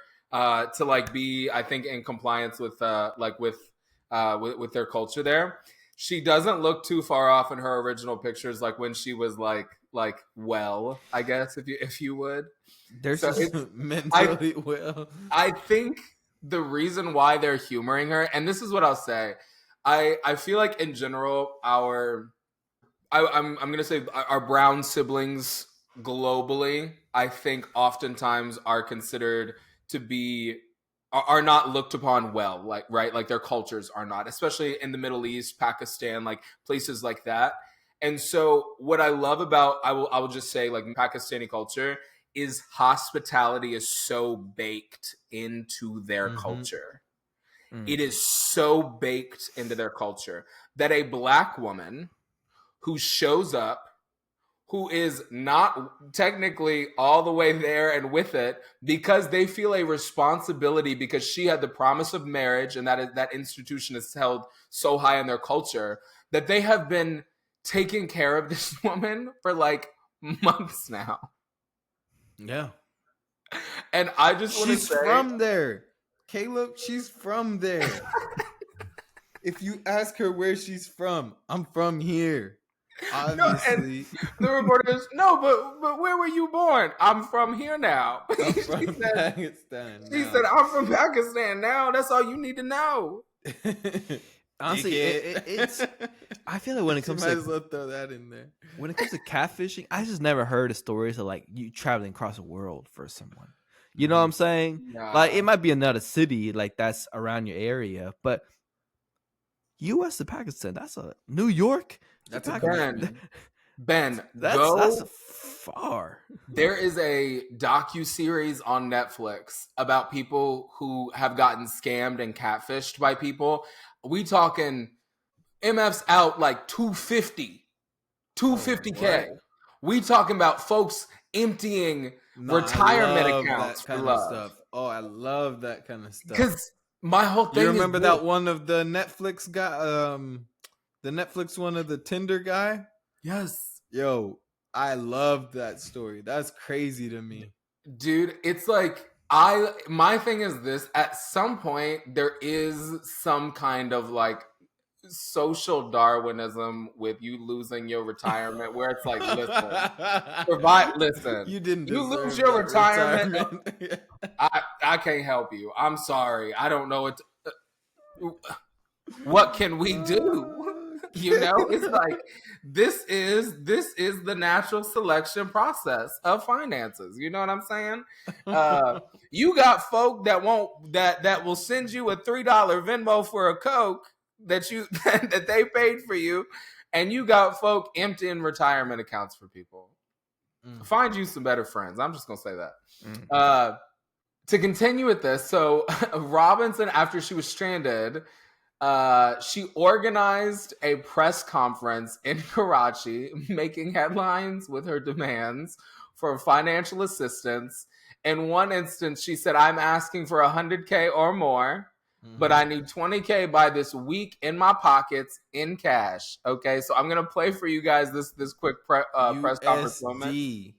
like be, I think, in compliance with with their culture there. She doesn't look too far off in her original pictures, like when she was like like well, I guess if you would. There's So just Mentally well. I think the reason why they're humoring her, and this is what I'll say, I feel like in general I'm gonna say our brown siblings globally, I think oftentimes are considered to be are not looked upon well, like right, like their cultures are not, especially in the Middle East, Pakistan, like places like that. And so, what I love about I will just say like Pakistani culture is hospitality is so baked into their culture. It is so baked into their culture that a black woman who shows up, who is not technically all the way there and with it, because they feel a responsibility because she had the promise of marriage, and that institution is held so high in their culture that they have been taking care of this woman for like months now. Yeah. And I just want to She's say, from there. Caleb, she's from there. If you ask her where she's from, I'm from here. Obviously. the reporter is, no, but where were you born? I'm from here now. I'm from Pakistan. She said, I'm from Pakistan now. That's all you need to know. Honestly, it's. I feel like when it comes might to as well throw that in there. when it comes to catfishing, I just never heard of stories of like you traveling across the world for someone. You know what I'm saying? Nah. Like it might be another city like that's around your area, but U.S. to Pakistan, that's a New York. That's a Pakistan. Ben, That's far. There is a docu-series on Netflix about people who have gotten scammed and catfished by people. We talking MF's out like 250K. We talking about folks emptying retirement accounts for love. Stuff. Oh, I love that kind of stuff. Because my whole thing you remember that one of the Netflix guy, the Netflix one of the Tinder guy? Yes. Yo, I loved that story. That's crazy to me. Dude, it's like my thing is this, at some point there is some kind of like social Darwinism with you losing your retirement where it's like, listen, you didn't you lose your retirement. I can't help you. I'm sorry. I don't know what can we do? You know, it's like this is the natural selection process of finances. You know what I'm saying? You got folk that will send you a $3 Venmo for a Coke that they paid for you, and you got folk emptying retirement accounts for people. Find you some better friends. I'm just gonna say that. To continue with this, so Robinson, after she was stranded, she organized a press conference in Karachi, making headlines with her demands for financial assistance. In one instance, she said, I'm asking for $100K or more, but I need $20K by this week in my pockets in cash. Okay, so I'm going to play for you guys this quick press conference moment.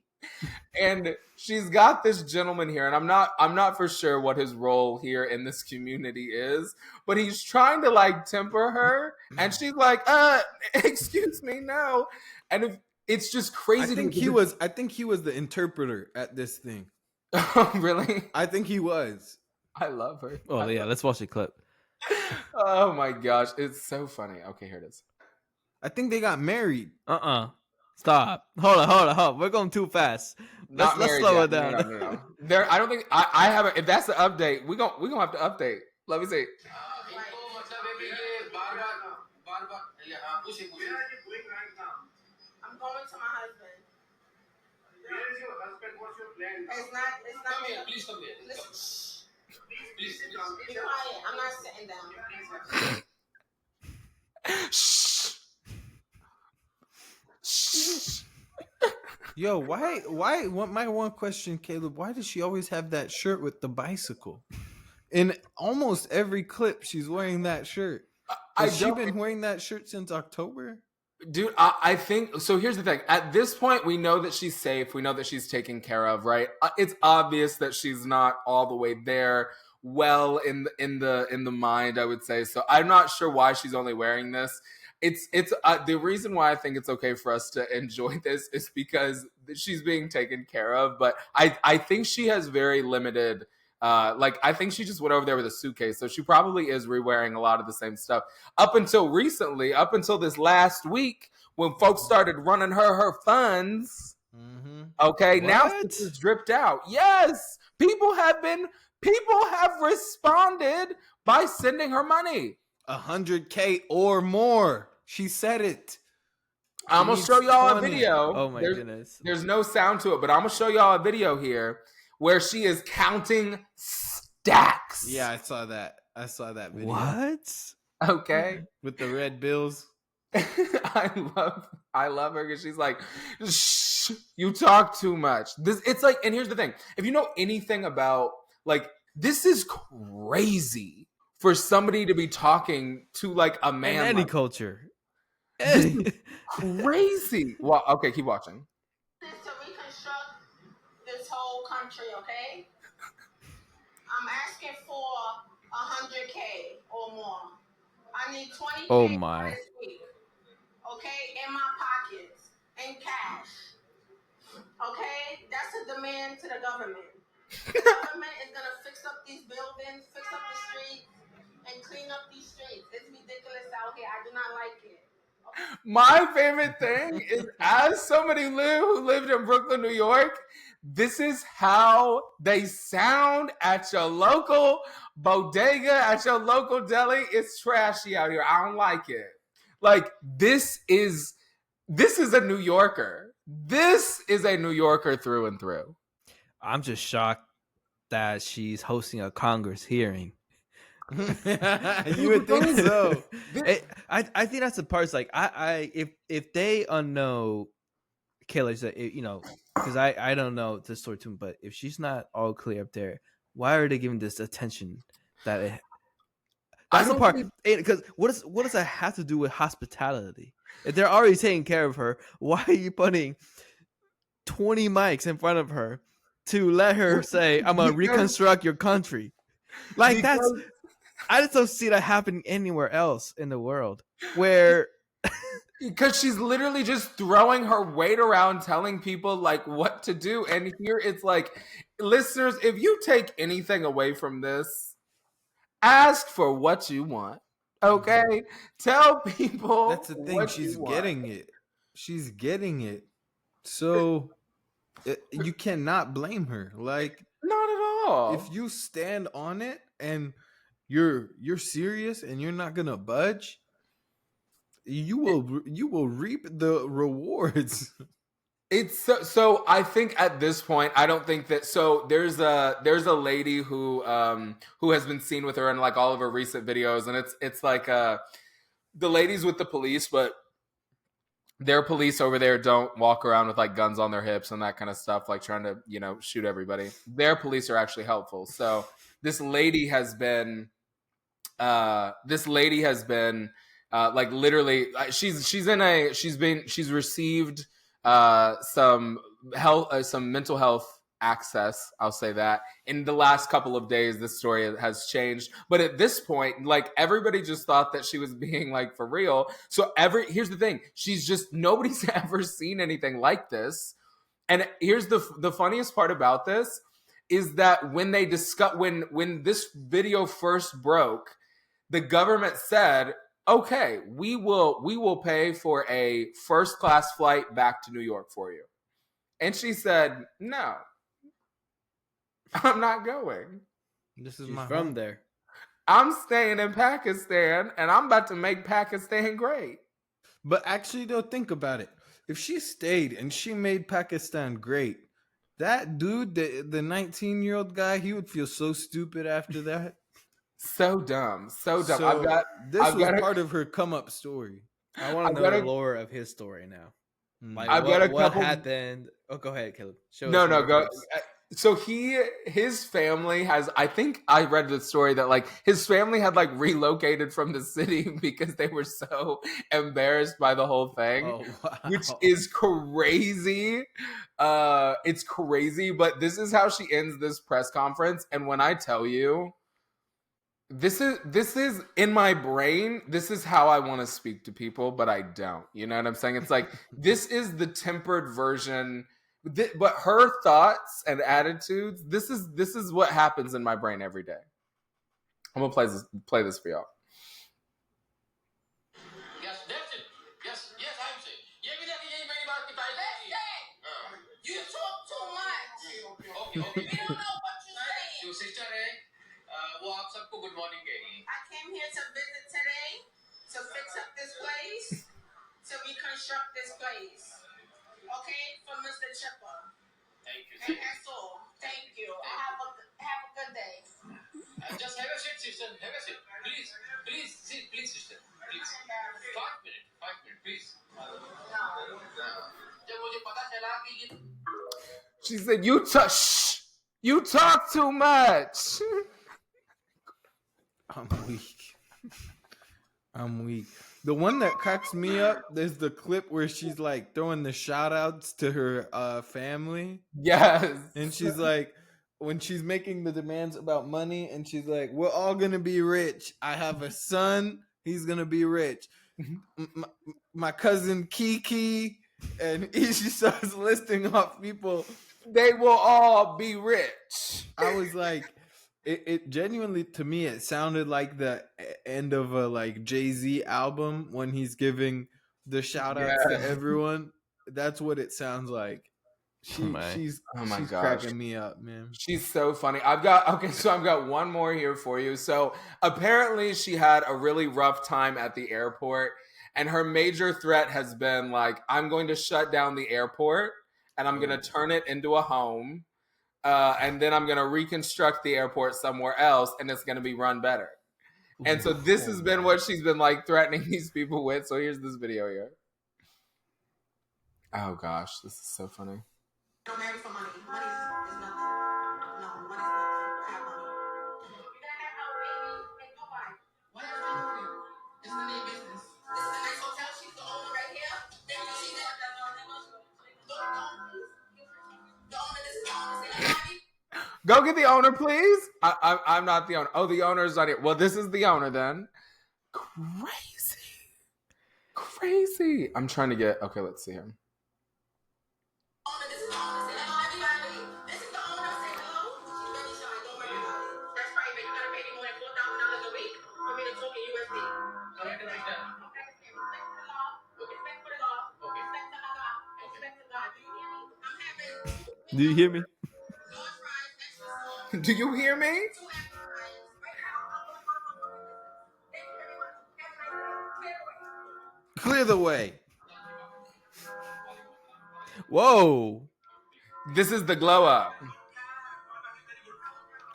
And she's got this gentleman here, and I'm not for sure what his role here in this community is, but he's trying to like temper her, and she's like, excuse me, no. And it's just crazy. I think he was the interpreter at this thing. Really? I think he was. I love her. Oh yeah, let's watch the clip. Oh my gosh, it's so funny. Okay, here it is. I think they got married. Stop. Hold on. We're going too fast. Let's slow it down. No. I don't think I have if that's the update, we're gonna have to update. Let me see. I'm going to my husband. Where is your husband? What's your plan? It's not come here. Please come here. Please sit down. Be quiet. I'm not sitting down. Yo, why? My one question, Caleb. Why does she always have that shirt with the bicycle? In almost every clip, she's wearing that shirt. Has she been wearing that shirt since October? Dude, I think so. Here's the thing. At this point, we know that she's safe. We know that she's taken care of, right? It's obvious that she's not all the way there. Well, in the mind, I would say. So I'm not sure why she's only wearing this. it's the reason why I think it's okay for us to enjoy this is because she's being taken care of. But I think she has very limited. Like I think she just went over there with a suitcase, so she probably is re-wearing a lot of the same stuff. Up until recently, up until this last week, when folks started running her funds. Mm-hmm. Okay, What? now this is dripped out. Yes, people have responded by sending her money. 100K or more. She said it. I'm gonna show y'all a 20. video. Oh my goodness. There's no sound to it, but I'm gonna show y'all a video here where she is counting stacks. Yeah, I saw that video. What? Okay. With the red bills. I love her because she's like, shh, you talk too much. It's like, and here's the thing: if you know anything about like, this is crazy for somebody to be talking to like a man. In any like, culture. this is crazy. Well, okay, keep watching. To reconstruct this whole country, okay? I'm asking for 100K or more. I need 20K Oh my. this week, okay? In my pockets, in cash, okay? That's a demand to the government. The government is gonna fix up these buildings, fix up the streets, and clean up these streets. It's ridiculous out here. I do not like it. My favorite thing is, as somebody who lived in Brooklyn, New York, this is how they sound at your local bodega, at your local deli. It's trashy out here. I don't like it. Like, this is a New Yorker. This is a New Yorker through and through. I'm just shocked that she's hosting a Congress hearing. You would think so. I think that's the part. It's like if they unknow Kayla, because I don't know this story too, but if she's not all clear up there, why are they giving this attention? That's the part. Because what does that have to do with hospitality? If they're already taking care of her, why are you putting 20 mics in front of her to let her say, "I'm gonna reconstruct your country"? Like I just don't see that happening anywhere else in the world where because she's literally just throwing her weight around telling people like what to do. And here it's like, listeners, if you take anything away from this, ask for what you want. Okay? Tell people. That's the thing. She's getting it. She's getting it. So you cannot blame her. Like, not at all. If you stand on it and you're serious and you're not gonna budge, you will reap the rewards. It's so I think at this point I don't think that there's a lady who has been seen with her in like all of her recent videos, and it's like the ladies with the police, but their police over there don't walk around with like guns on their hips and that kind of stuff, like trying to shoot everybody. Their police are actually helpful. So this lady has been like literally she's received some mental health access, I'll say that. In the last couple of days this story has changed, but at this point like everybody just thought that she was being like for real. So here's the thing, nobody's ever seen anything like this. And here's the funniest part about this is that when they when this video first broke, the government said, okay, we will pay for a first-class flight back to New York for you. And she said, no, I'm not going. This is she's my from home. there. I'm staying in Pakistan, and I'm about to make Pakistan great. But actually, though, think about it. If she stayed and she made Pakistan great, that dude, the 19-year-old guy, he would feel so stupid after that. So dumb. So dumb. So this was part a, of her come up story. I want to know the lore of his story now. Like, I've got a what couple happened? Oh, go ahead, Caleb. No, go. So his family has, I think I read the story that like his family had like relocated from the city because they were so embarrassed by the whole thing, wow. Which is crazy. It's crazy, but this is how she ends this press conference. And when I tell you, This is in my brain. This is how I want to speak to people, but I don't. You know what I'm saying? It's like this is the tempered version, but her thoughts and attitudes. This is what happens in my brain every day. I'm gonna play this for y'all. Yes, that's it. Yes, I'm saying. You talk too much. Okay. We don't know what you're saying. Your sister है, वो आप सबको good morning कहेगी. I came here to visit today, to fix up this place, to reconstruct this place. Okay, for Mr. Chipper. Thank you. And that's all. Thank you. Have a good day. Just have a seat, sister. Have a seat. Please, sit. Please, sister. Please. 5 minutes, please. She said, you talk too much." I'm weak. The one that cracks me up is the clip where she's like throwing the shout outs to her family. Yes. And she's like, when she's making the demands about money, and she's like, we're all going to be rich. I have a son. He's going to be rich. My cousin Kiki. And she starts listing off people. They will all be rich. I was like, it genuinely, to me, it sounded like the end of a like Jay-Z album when he's giving the shout outs to everyone. That's what it sounds like. She's cracking me up, man. She's so funny. I've got one more here for you. So apparently she had a really rough time at the airport, and her major threat has been like, I'm going to shut down the airport and I'm going to turn it into a home. And then I'm going to reconstruct the airport somewhere else, and it's going to be run better. And so this has been what she's been like threatening these people with. So here's this video here. Oh gosh, this is so funny. Don't marry for money. Money is nothing. No, money is nothing. I have money. You gotta have our baby and nobody. What else do you do? It's none of your business. This is a nice hotel. She's the owner right here. Then you see that. The owner, this is the owner. Say, go get the owner, please. I'm not the owner. Oh, the owner is not here. Well, this is the owner then. Crazy. I'm trying to get. Okay, let's see him. Do you hear me? Do you hear me? Clear the way. Whoa. This is the glow up.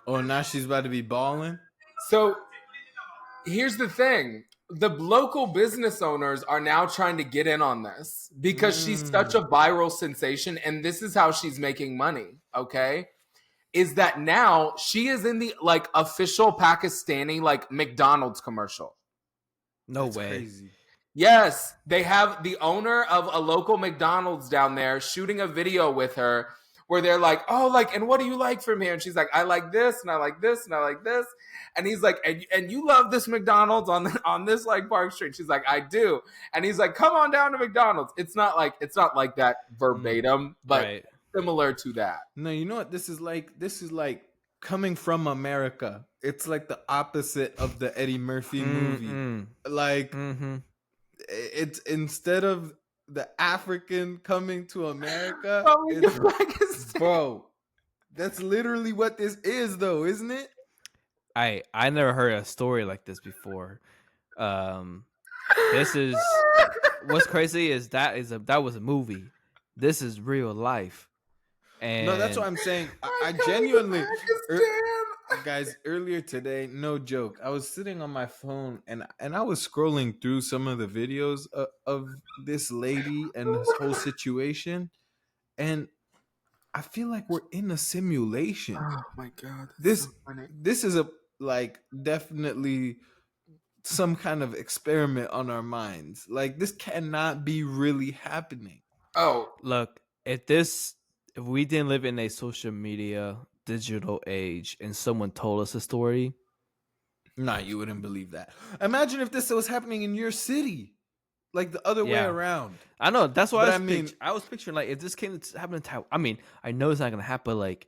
Oh, now she's about to be balling? So here's the thing. The local business owners are now trying to get in on this because she's such a viral sensation, and this is how she's making money, okay? Is that now she is in the like official Pakistani like McDonald's commercial. No way. Crazy. Yes, they have the owner of a local McDonald's down there shooting a video with her where they're like, oh, like, and what do you like from here? And she's like, I like this, and I like this, and I like this. And he's like, and you love this McDonald's on this like Park Street? She's like, I do. And he's like, come on down to McDonald's. It's not like that verbatim, but similar to that. No, you know what this is like? This is like coming from America. It's like the opposite of the Eddie Murphy movie. Like it's instead of the African coming to America, bro. That's literally what this is, though, isn't it? I never heard a story like this before. This is what's crazy is that was a movie. This is real life. And no, that's what I'm saying. I genuinely, guys, earlier today, no joke, I was sitting on my phone and I was scrolling through some of the videos of this lady and this whole situation, and I feel like we're in a simulation. Oh my god, this is a like definitely some kind of experiment on our minds. Like this cannot be really happening. Oh, look, if we didn't live in a social media digital age and someone told us a story, Nah, you wouldn't believe that. Imagine if this was happening in your city, like the other way Yeah. around. I know. That's why But I mean, I was picturing like if this came to happen in Taiwan. I mean, I know it's not gonna happen. But like,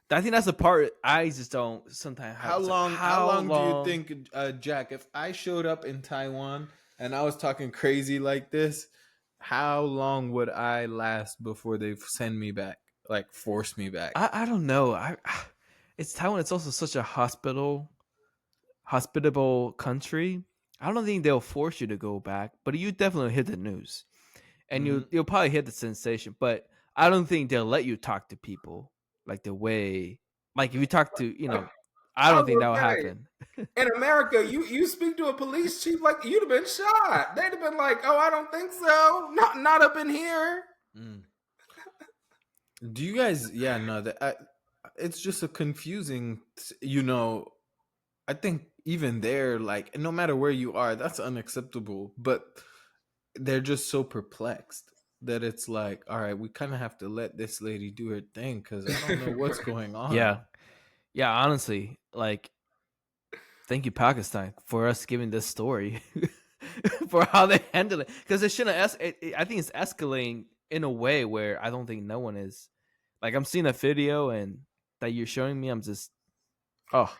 I think that's the part I just don't sometimes have. how It's long? Like, How long do you think, Jack? If I showed up in Taiwan and I was talking crazy like this, how long would I last before they send me back? Like force me back? I don't know. It's Taiwan. It's also such a hospitable country. I don't think they'll force you to go back, but you definitely hit the news, and you'll probably hit the sensation. But I don't think they'll let you talk to people like the way, like if you talk to, I I don't was think that gonna will say, happen. in America, you speak to a police chief like you'd have been shot. They'd have been like, "Oh, I don't think so. Not up in here." Mm. Do you guys? Yeah, no. It's just a confusing. I think even there, like, no matter where you are, that's unacceptable. But they're just so perplexed that it's like, all right, we kind of have to let this lady do her thing because I don't know what's going on. Yeah, yeah. Honestly, like, thank you, Pakistan, for us giving this story, for how they handle it, because it shouldn't. I think it's escalating in a way where I don't think no one is. Like, I'm seeing a video and that you're showing me. I'm just, oh,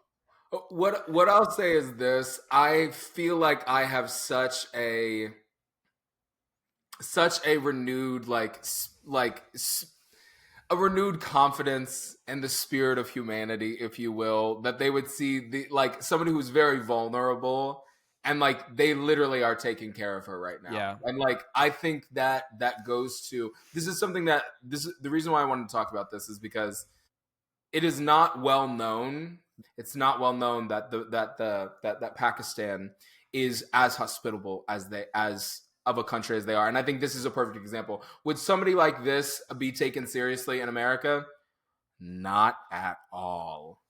What I'll say is this: I feel like I have such a renewed a renewed confidence in the spirit of humanity, if you will, that they would see the like somebody who's very vulnerable and like they literally are taking care of her right now. Yeah. And like I think that goes to this is something that this is the reason why I wanted to talk about this is because it is not well known. It's not well known that that Pakistan is as hospitable as of a country as they are. And I think this is a perfect example. Would somebody like this be taken seriously in America? Not at all.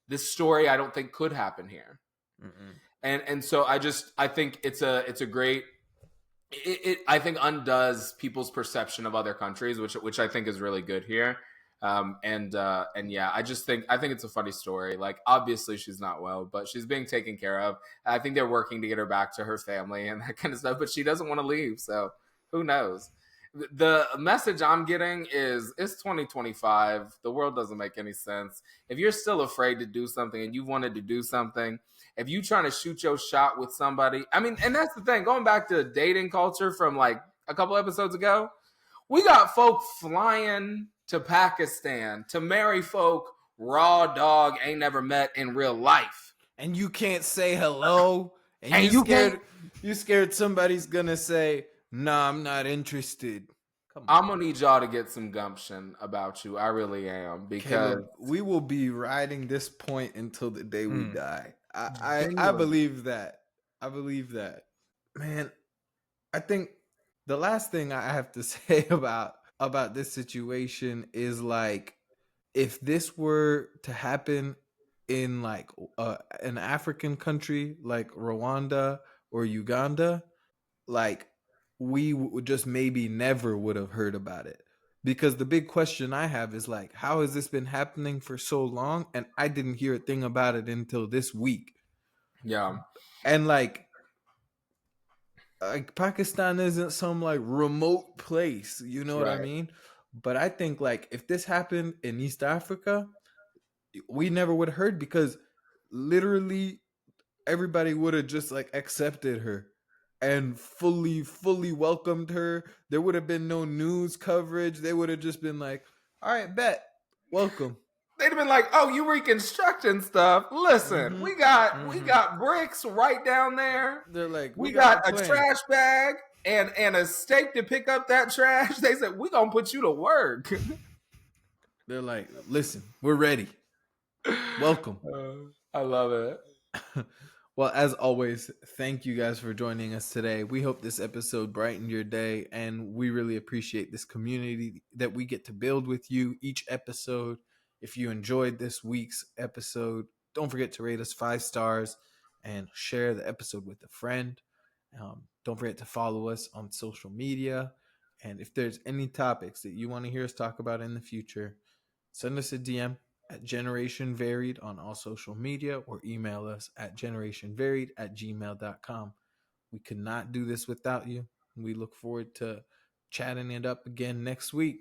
This story I don't think could happen here. Mm-mm. And so I think it's a great it I think undoes people's perception of other countries, which I think is really good here. And yeah, I think it's a funny story. Like obviously she's not well, but she's being taken care of. I think they're working to get her back to her family and that kind of stuff, but she doesn't want to leave, so who knows? The message I'm getting is it's 2025. The world doesn't make any sense. If you're still afraid to do something and you wanted to do something, if you trying to shoot your shot with somebody, I mean, and that's the thing, going back to dating culture from like a couple episodes ago, we got folk flying to Pakistan to marry folk raw dog ain't never met in real life. And you can't say hello. And you scared you scared somebody's gonna say, nah, I'm not interested. Come on. I'm gonna need y'all to get some gumption about you. I really am. Because Caleb, we will be riding this point until the day we die. I believe that. I believe that. Man, I think the last thing I have to say about this situation is like if this were to happen in like an African country like Rwanda or Uganda, like we would just maybe never would have heard about it. Because the big question I have is like, how has this been happening for so long and I didn't hear a thing about it until this week? Yeah. And like Pakistan isn't some like remote place, you know what I mean? But I think like if this happened in East Africa, we never would have heard because literally everybody would have just like accepted her and fully welcomed her. There would have been no news coverage. They would have just been like, all right, bet, welcome. They'd have been like, "Oh, you reconstructing stuff? Listen, we got bricks right down there. They're like, we got a trash bag and a stake to pick up that trash." They said, "We gonna put you to work." They're like, "Listen, we're ready. Welcome." I love it. Well, as always, thank you guys for joining us today. We hope this episode brightened your day, and we really appreciate this community that we get to build with you each episode. If you enjoyed this week's episode, don't forget to rate us 5 stars and share the episode with a friend. Don't forget to follow us on social media. And if there's any topics that you want to hear us talk about in the future, send us a DM. at Generation Varied on all social media, or email us at generationvaried@gmail.com. We could not do this without you. We look forward to chatting it up again next week.